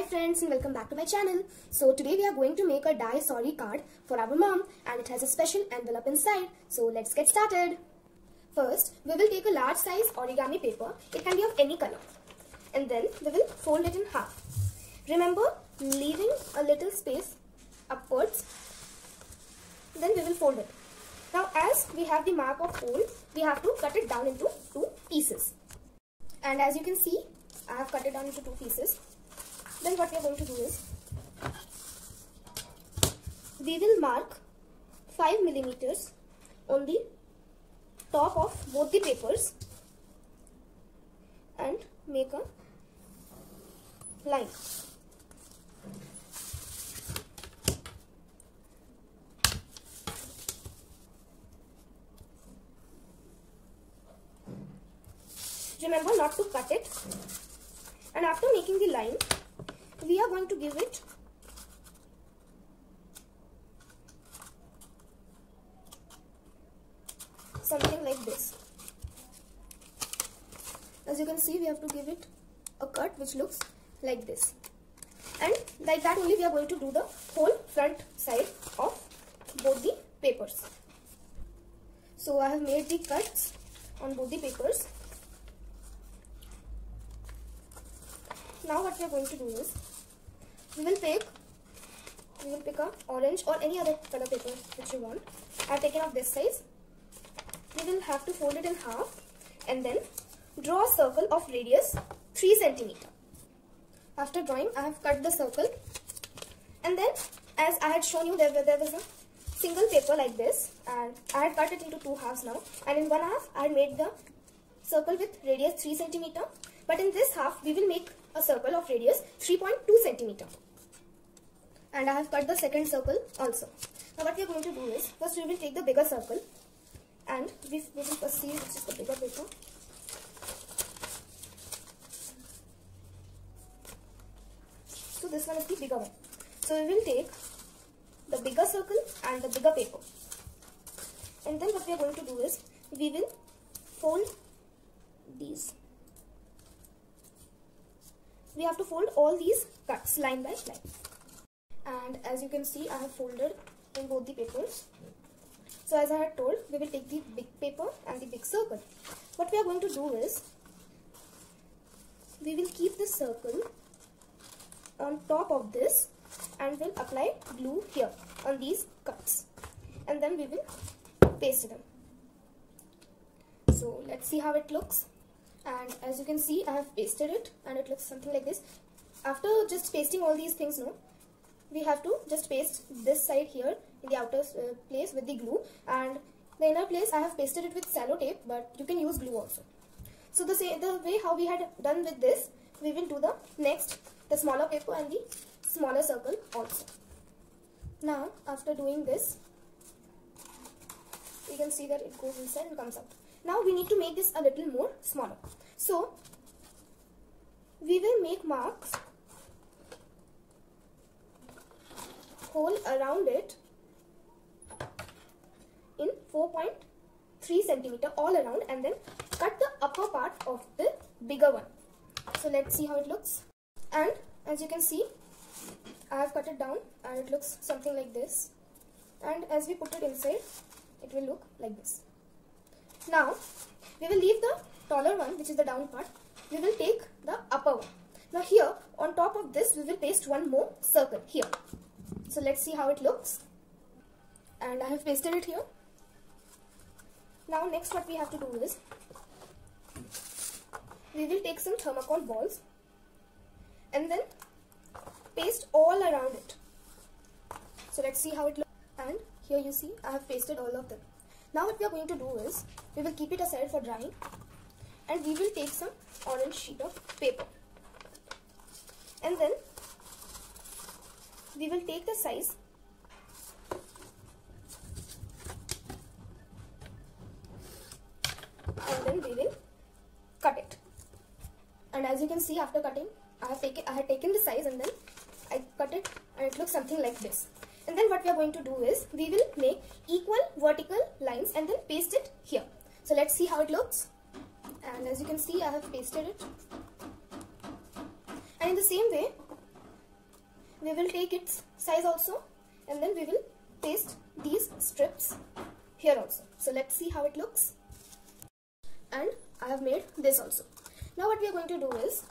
friends and welcome back to my channel. So today we are going to make a die sorry card for our mom and it has a special envelope inside. So let's get started. First we will take a large size origami paper. It can be of any color. And then we will fold it in half. Remember leaving a little space upwards. Then we will fold it. Now as we have the mark of fold, we have to cut it down into two pieces. And as you can see, I have cut it down into two pieces. Then what we are going to do is, we will mark 5 millimeters on the top of both the papers and make a line. Remember not to cut it. And after making the line, we are going to give it something like this. As you can see, we have to give it a cut which looks like this. And like that only we are going to do the whole front side of both the papers. So I have made the cuts on both the papers. Now what we are going to do is, we will pick a orange or any other color paper which you want. I have taken off this size. We will have to fold it in half and then draw a circle of radius 3 cm. After drawing, I have cut the circle, and then as I had shown you, there was a single paper like this, and I had cut it into two halves now, and in one half I had made the circle with radius 3 cm, but in this half we will make a circle of radius 3.2 cm. And I have cut the second circle also. Now what we are going to do is, first we will take the bigger circle and we will first see which is the bigger paper. So this one is the bigger one. So we will take the bigger circle and the bigger paper. And then what we are going to do is, we will fold these. We have to fold all these cuts line by line. And as you can see, I have folded in both the papers. So as I had told, we will take the big paper and the big circle. What we are going to do is, we will keep the circle on top of this and will apply glue here on these cuts. And then we will paste them. So let's see how it looks. And as you can see, I have pasted it and it looks something like this. After just pasting all these things now, we have to just paste this side here in the outer place with the glue, and the inner place I have pasted it with cello tape, but you can use glue also. So the way how we had done with this, we will do the smaller paper and the smaller circle also. Now after doing this, you can see that it goes inside and comes out. Now we need to make this a little more smaller. So we will make marks whole around it in 4.3 cm all around, and then cut the upper part of the bigger one. So let's see how it looks. And as you can see, I have cut it down and it looks something like this. And as we put it inside, it will look like this. Now we will leave the taller one, which is the down part. We will take the upper one. Now here on top of this, we will paste one more circle here. So let's see how it looks. And I have pasted it here. Now next what we have to do is, we will take some thermocol balls and then paste all around it. So let's see how it looks. And here you see, I have pasted all of them. Now what we are going to do is, we will keep it aside for drying and we will take some orange sheet of paper. And then we will take the size and then we will cut it. And as you can see, after cutting, I had taken the size and then I cut it and it looks something like this. And then what we are going to do is, we will make equal vertical lines and then paste it here. So let's see how it looks. And as you can see, I have pasted it. And in the same way, we will take its size also, and then we will paste these strips here also. So let's see how it looks. And I have made this also. Now what we are going to do is,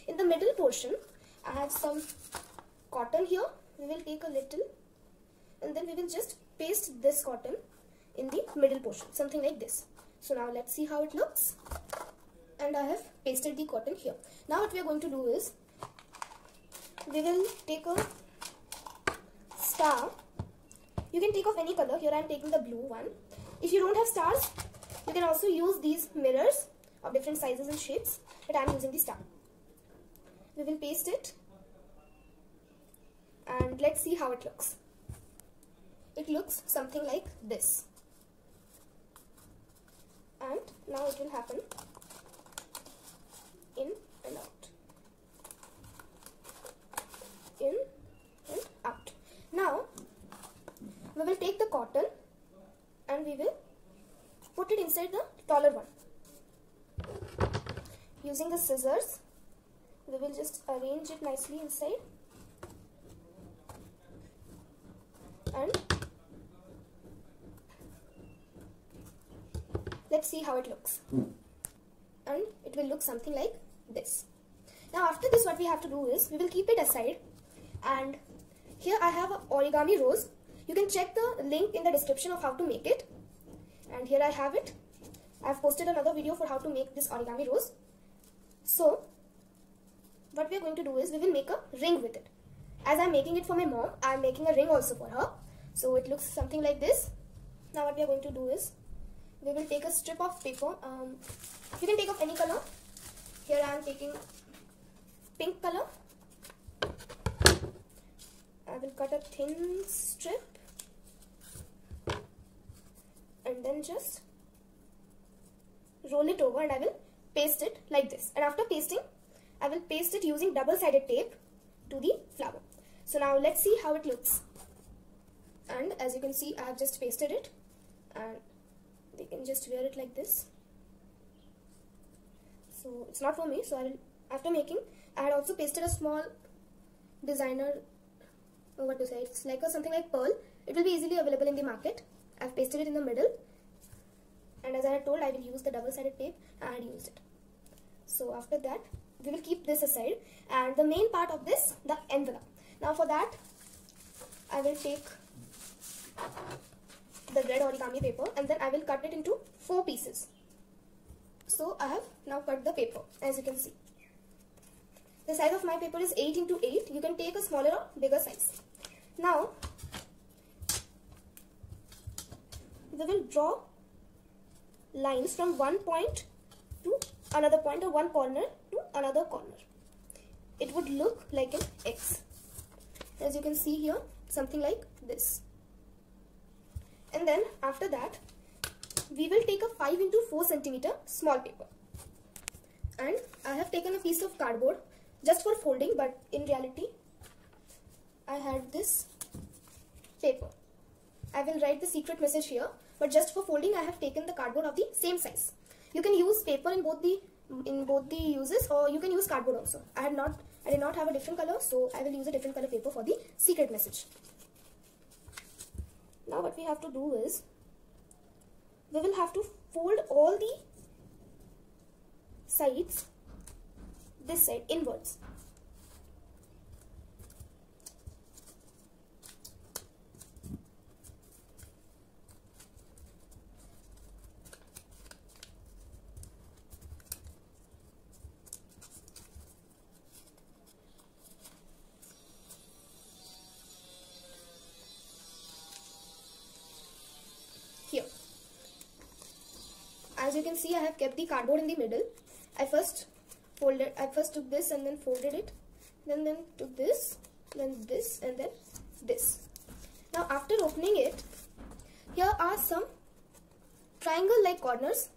in the middle portion, I have some cotton here. We will take a little, and then we will just paste this cotton in the middle portion, something like this. So now let's see how it looks. And I have pasted the cotton here. Now what we are going to do is, we will take a star. You can take of any color. Here I am taking the blue one. If you don't have stars, you can also use these mirrors of different sizes and shapes, but I am using the star. We will paste it, and let's see how it looks. It looks something like this. And now it will happen in and out, in and out. Now we will take the cotton and we will put it inside the taller one. Using the scissors, we will just arrange it nicely inside, and let's see how it looks. And it will look something like this. Now after this, what we have to do is, we will keep it aside, and here I have an origami rose. You can check the link in the description of how to make it. And here I have it. I have posted another video for how to make this origami rose. So what we are going to do is, we will make a ring with it. As I am making it for my mom, I am making a ring also for her. So it looks something like this. Now what we are going to do is, we will take a strip of paper. You can take of any color. Here I am taking pink color. I will cut a thin strip and then just roll it over, and I will paste it like this. And after pasting, I will paste it using double-sided tape to the flower. So now let's see how it looks. And as you can see, I have just pasted it, and they can just wear it like this. So it's not for me, so I will, after making, I had also pasted a small designer, what to say, it's like a something like pearl. It will be easily available in the market. I've pasted it in the middle, and as I had told, I will use the double-sided tape, and I had used it. So after that, we will keep this aside, and the main part of this, the envelope. Now for that, I will take the red origami paper, and then I will cut it into 4 pieces. So I have now cut the paper, as you can see. The size of my paper is 8 into 8. You can take a smaller or bigger size. Now we will draw lines from one point to another point, or one corner to another corner. It would look like an X, as you can see here, something like this. And then after that, we will take a 5 into 4 centimeter small paper, and I have taken a piece of cardboard just for folding, but in reality I had this paper. I will write the secret message here, but just for folding I have taken the cardboard of the same size. You can use paper in both the uses, or you can use cardboard also. I did not have a different color, so I will use a different color paper for the secret message. Now what we have to do is, we will have to fold all the sides, this side inwards. Here, as you can see, I have kept the cardboard in the middle. I first took this and then folded it, then took this, then this, and then this. Now after opening it, here are some triangle like corners,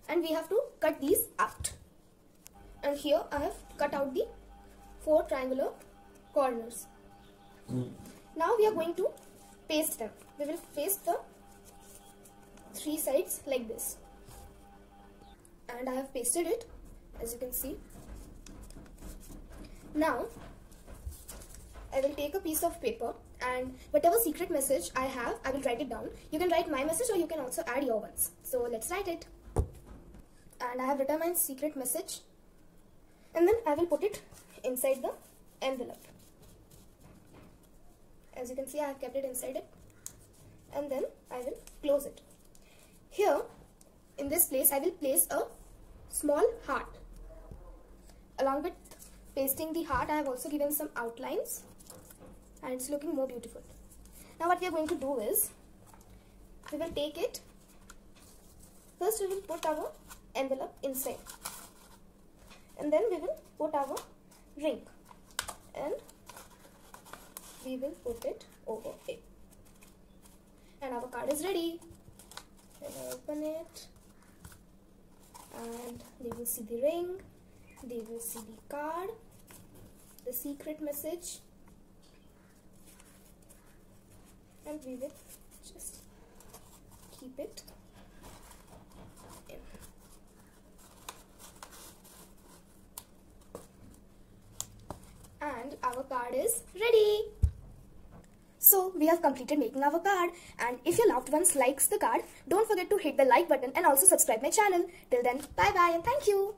and we have to cut these out. And here I have cut out the 4 triangular corners. Now we are going to paste them. We will paste the 3 sides like this, and I have pasted it, as you can see. Now I will take a piece of paper and whatever secret message I have, I will write it down. You can write my message or you can also add your ones. So let's write it. And I have written my secret message. And then I will put it inside the envelope. As you can see, I have kept it inside it. And then I will close it. Here, in this place, I will place a small heart. Along with pasting the heart, I have also given some outlines. And it's looking more beautiful. Now what we are going to do is, we will take it. First we will put our envelope inside. And then we will put our ring. And we will put it over it. And our card is ready. Then I open it. And they will see the ring. They will see the card. The secret message. And we will just keep it in. And our card is ready. So we have completed making our card, and if your loved ones likes the card, don't forget to hit the like button and also subscribe my channel. Till then, bye bye and thank you.